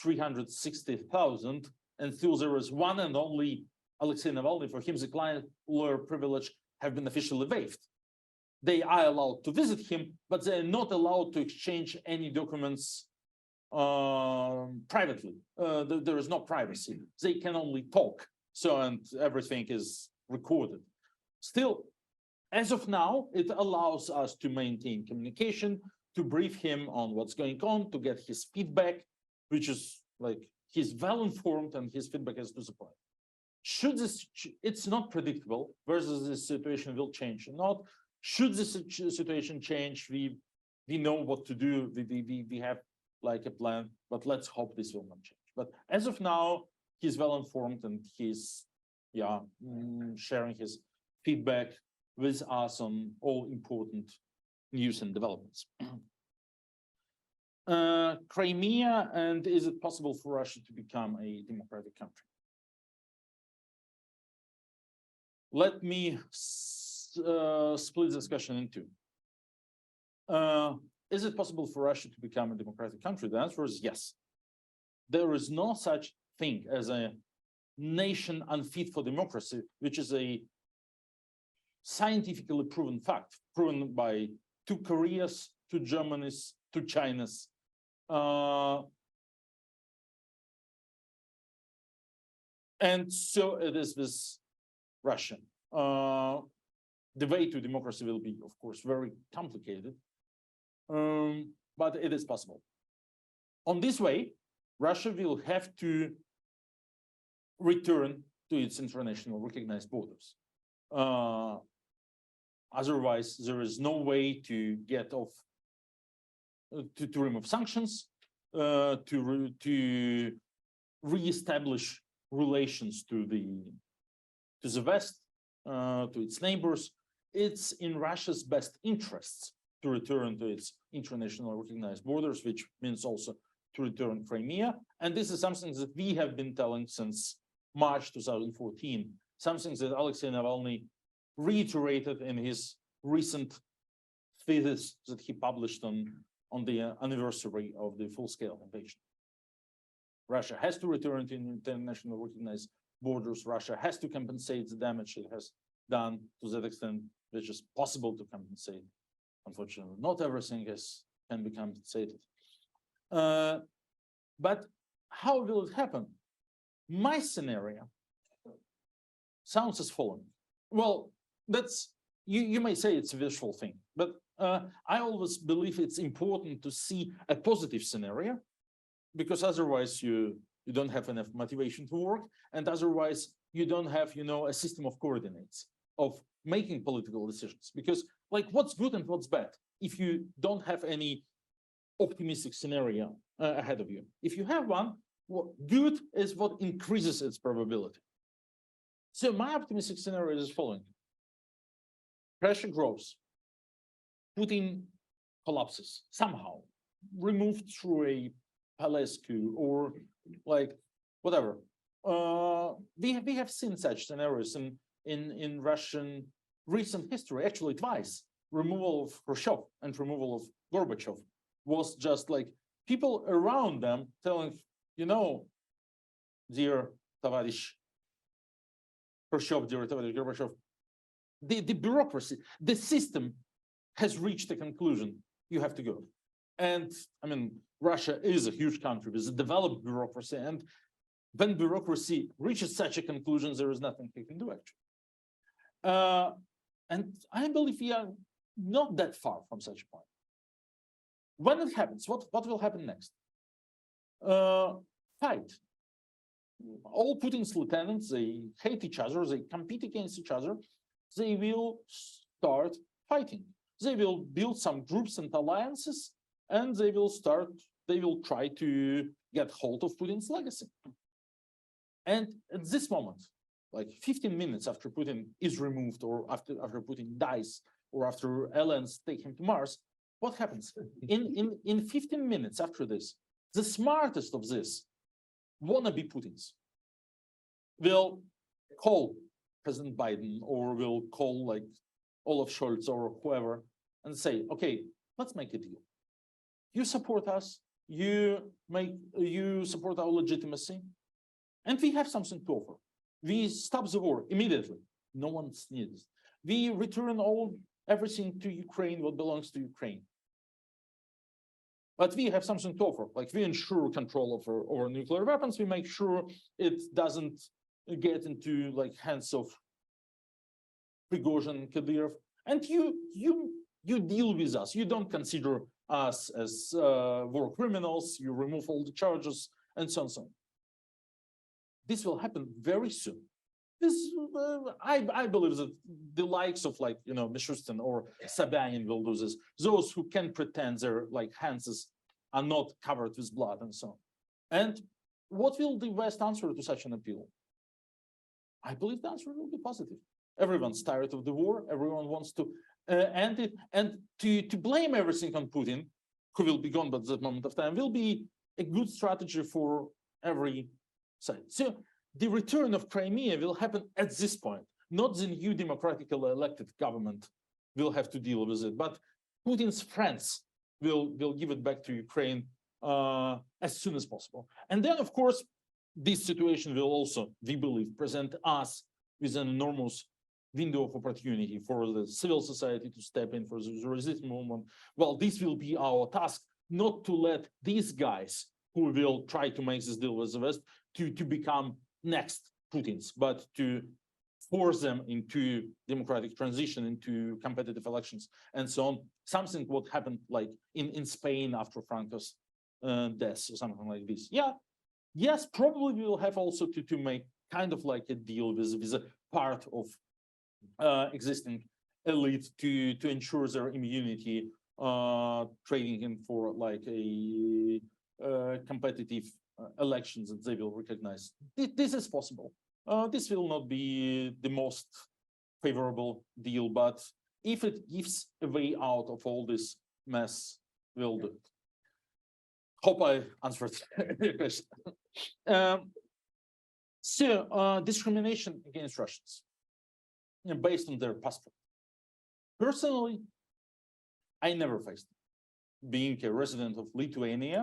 360,000, and still there is one and only Alexey Navalny. For him, the client lawyer privilege have been officially waived. They are allowed to visit him, but they are not allowed to exchange any documents privately. There is no privacy. They can only talk. So, and everything is recorded. Still, as of now, it allows us to maintain communication, to brief him on what's going on, to get his feedback, which is like he's well informed and his feedback is to support. Should this, it's not predictable whether this situation will change or not. Should this situation change, we know what to do. We have like a plan, but let's hope this will not change. But as of now, he's well informed and he's sharing his feedback with us on all important news and developments. Crimea, and is it possible for Russia to become a democratic country? Let me split this question in two. Is it possible for Russia to become a democratic country? The answer is yes. There is no such thing as a nation unfit for democracy, which is a scientifically proven fact, proven by 2 Koreas, 2 Germanys, 2 Chinas. And so it is with Russia. The way to democracy will be, of course, very complicated, but it is possible. On this way, Russia will have to return to its international recognized borders. Otherwise, there is no way to get off, to remove sanctions, to re-establish relations to the West, to its neighbors. It's in Russia's best interests to return to its international recognized borders, which means also to return Crimea. And this is something that we have been telling since March 2014, something that Alexey Navalny reiterated in his recent thesis that he published on the anniversary of the full-scale invasion. Russia has to return to international recognized borders. Russia has to compensate the damage it has done to that extent which is possible to compensate. Unfortunately, not everything can be compensated. But how will it happen? My scenario sounds as following. Well, that's you may say it's a visual thing, but I always believe it's important to see a positive scenario, because otherwise you don't have enough motivation to work, and otherwise you don't have, a system of coordinates of making political decisions. Because like what's good and what's bad if you don't have any optimistic scenario ahead of you. If you have one, what good is what increases its probability. So my optimistic scenario is following. Pressure grows. Putin collapses somehow, removed through a palace coup or like whatever. We have seen such scenarios in Russian recent history, actually twice. Removal of Khrushchev and removal of Gorbachev was just like people around them telling, dear Tavarish Khrushchev, dear Tavarish Gorbachev, the bureaucracy, the system has reached a conclusion. You have to go. And I mean, Russia is a huge country with a developed bureaucracy. And when bureaucracy reaches such a conclusion, there is nothing they can do, actually. And I believe we are not that far from such a point. When it happens, what will happen next? Fight. All Putin's lieutenants, they hate each other, they compete against each other, they will start fighting. They will build some groups and alliances, and they will try to get hold of Putin's legacy. And at this moment, like 15 minutes after Putin is removed, or after Putin dies, or after aliens take him to Mars, what happens? In 15 minutes after this, the smartest of this wannabe Putins will call President Biden or will call like Olaf Scholz or whoever and say, okay, let's make a deal. You support us, you support our legitimacy, and we have something to offer. We stop the war immediately. No one's needed. We return everything to Ukraine, what belongs to Ukraine. But we have something to offer, like we ensure control over nuclear weapons. We make sure it doesn't get into like hands of Prigozhin and Kadyrov. And you deal with us. You don't consider us as war criminals. You remove all the charges and so on. So on. This will happen very soon. I believe that the likes of like Mishustin or Sobyanin will do this. Those who can pretend their like hands are not covered with blood and so on. And what will the West answer to such an appeal? I believe the answer will be positive. Everyone's tired of the war. Everyone wants to end it, and to blame everything on Putin, who will be gone by that moment of time, will be a good strategy for every side. So the return of Crimea will happen at this point. Not the new democratically elected government will have to deal with it, but Putin's friends will give it back to Ukraine as soon as possible. And then, of course, this situation will also, we believe, present us with an enormous window of opportunity for the civil society to step in, for the resistance movement. Well, this will be our task, not to let these guys who will try to make this deal with the West to become next Putins, but to force them into democratic transition, into competitive elections, and so on. Something what happened like in Spain after Franco's death or something like this. Yeah, yes, probably we will have also to make kind of like a deal with a part of existing elite to ensure their immunity, trading in for like a competitive elections that they will recognize. This is possible. This will not be the most favorable deal, but if it gives a way out of all this mess, we'll do it. Hope I answered your question. So discrimination against Russians based on their passport. Personally, I never faced it. Being a resident of Lithuania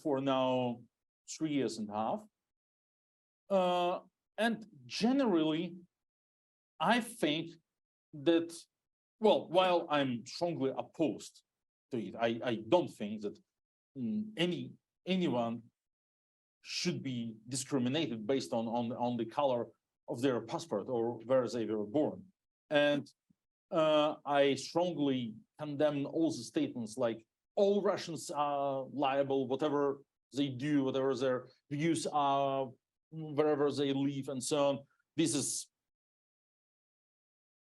for now 3.5 years. And generally, I think that, well, while I'm strongly opposed to it, I don't think that anyone should be discriminated based on the color of their passport or where they were born. And I strongly condemn all the statements like all Russians are liable, whatever they do, whatever their views are, wherever they live, and so on. This is,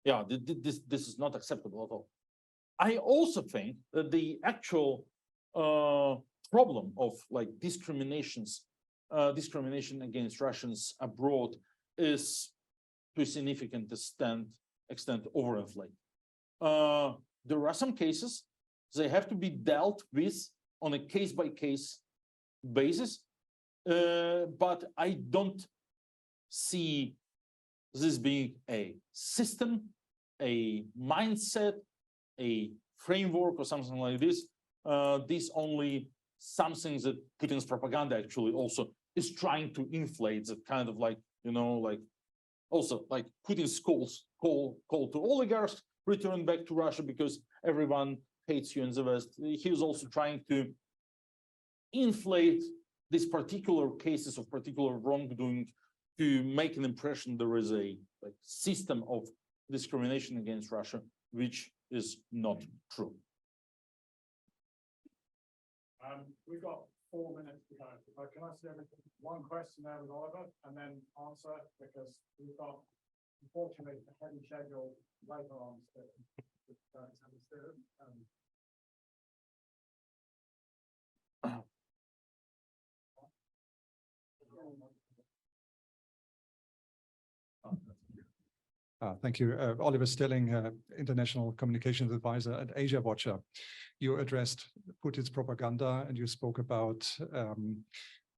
yeah, this is not acceptable at all. I also think that the actual problem of like discrimination against Russians abroad is to a significant extent overinflated. There are some cases they have to be dealt with on a case-by-case basis, but I don't see this being a system, a mindset, a framework, or something like this. This only something that Putin's propaganda actually also is trying to inflate, that kind of like, you know, like also like Putin's call to oligarchs return back to Russia because everyone hates you in the West. He was also trying to inflate these particular cases of particular wrongdoing to make an impression there is a like system of discrimination against Russia, which is not true. We've got 4 minutes to go. Can I see one question there with Oliver and then answer, because we've got, unfortunately, a heavy schedule later on. Thank you. Oliver Stelling, International Communications Advisor at Asia Watcher. You addressed Putin's propaganda and you spoke about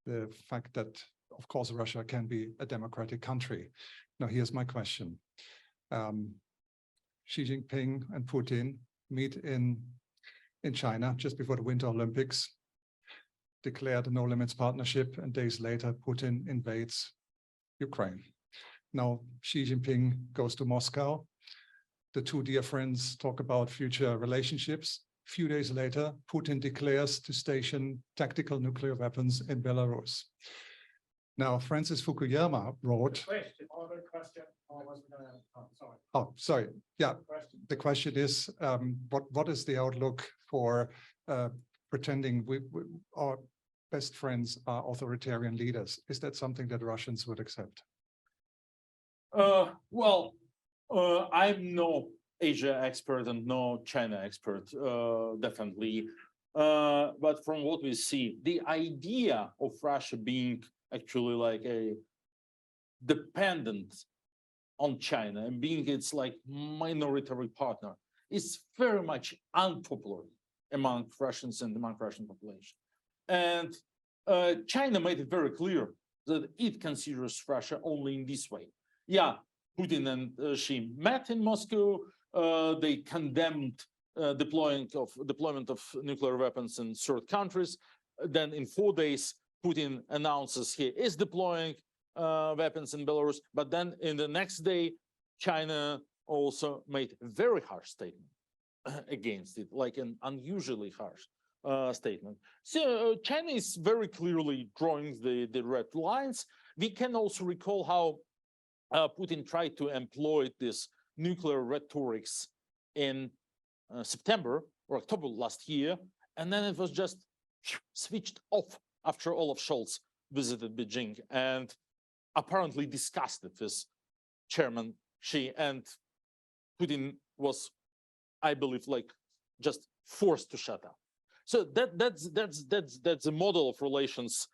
the fact that, of course, Russia can be a democratic country. Now, here's my question. Xi Jinping and Putin meet in China just before the Winter Olympics, declare the no limits partnership, and days later, Putin invades Ukraine. Now, Xi Jinping goes to Moscow. The two dear friends talk about future relationships. A few days later, Putin declares to station tactical nuclear weapons in Belarus. Now, Francis Fukuyama wrote... Oh, sorry. Yeah, the question is, what is the outlook for pretending our best friends are authoritarian leaders? Is that something that Russians would accept? Well, I'm no Asia expert and no China expert, definitely. But from what we see, the idea of Russia being actually like a dependent on China and being its like minority partner is very much unpopular among Russians and among Russian population. And China made it very clear that it considers Russia only in this way. Yeah, Putin and Xi met in Moscow. They condemned deployment of nuclear weapons in third countries. Then in 4 days, Putin announces he is deploying weapons in Belarus. But then in the next day, China also made a very harsh statement against it, like an unusually harsh statement. So China is very clearly drawing the red lines. We can also recall how Putin tried to employ this nuclear rhetorics in September or October last year, and then it was just switched off after Olaf Scholz visited Beijing and apparently discussed it with Chairman Xi, and Putin was, I believe, like just forced to shut up. So that's a model of relations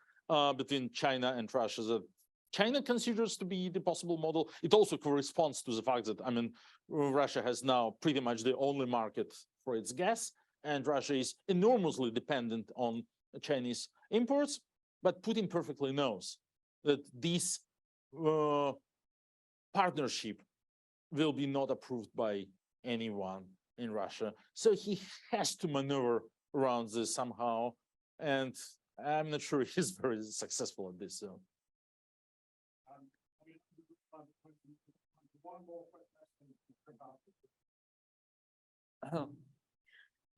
between China and Russia that China considers to be the possible model. It also corresponds to the fact that, I mean, Russia has now pretty much the only market for its gas, and Russia is enormously dependent on Chinese imports. But Putin perfectly knows that this partnership will be not approved by anyone in Russia. So he has to maneuver around this somehow. And I'm not sure he's very successful at this. So.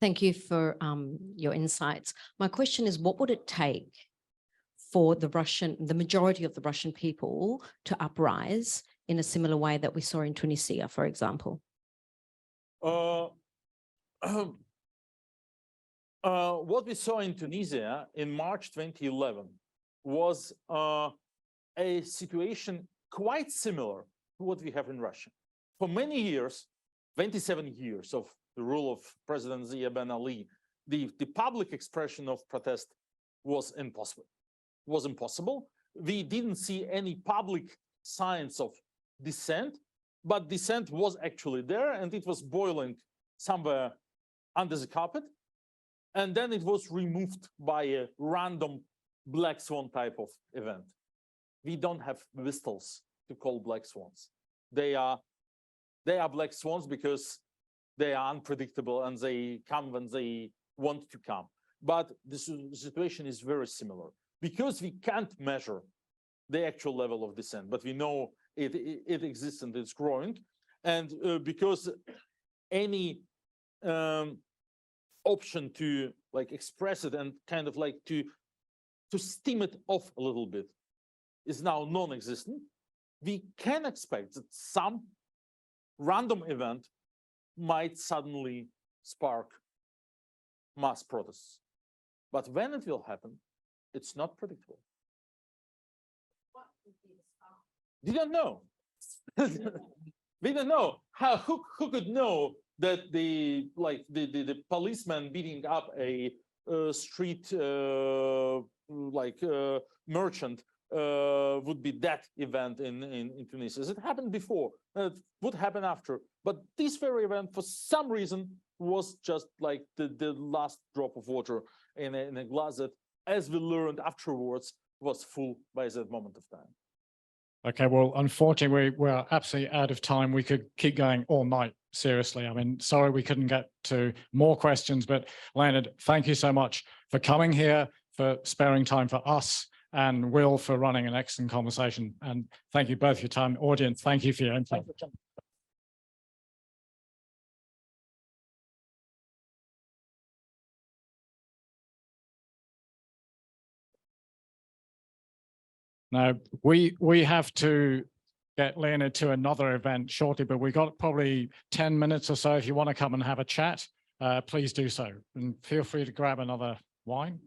Thank you for your insights. My question is, what would it take for the majority of the Russian people to uprise in a similar way that we saw in Tunisia, for example? What we saw in Tunisia in March 2011 was a situation quite similar to what we have in Russia. For many years, 27 years of the rule of President Zia Ben Ali, the public expression of protest was impossible. We didn't see any public signs of dissent, but dissent was actually there, and it was boiling somewhere under the carpet. And then it was removed by a random black swan type of event. We don't have whistles to call black swans. They are black swans because they are unpredictable and they come when they want to come. But the situation is very similar because we can't measure the actual level of dissent, but we know it exists and it's growing. And because any option to like express it and kind of like to steam it off a little bit is now non-existent, we can expect that some random event might suddenly spark mass protests. But when it will happen, it's not predictable. What would be the spark? We don't know. We don't know. Who could know that the policeman beating up a street merchant would be that event in Tunisia? It happened before. It would happen after. But this very event, for some reason, was just like the last drop of water in a glass that, as we learned afterwards, was full by that moment of time. Okay, well, unfortunately, we're absolutely out of time. We could keep going all night, seriously. I mean, sorry we couldn't get to more questions, but Leonid, thank you so much for coming here, for sparing time for us, and Will for running an excellent conversation. And thank you both for your time. Audience, thank you for your input. Now, we have to get Leonid to another event shortly, but we've got probably 10 minutes or so. If you want to come and have a chat, please do so. And feel free to grab another wine.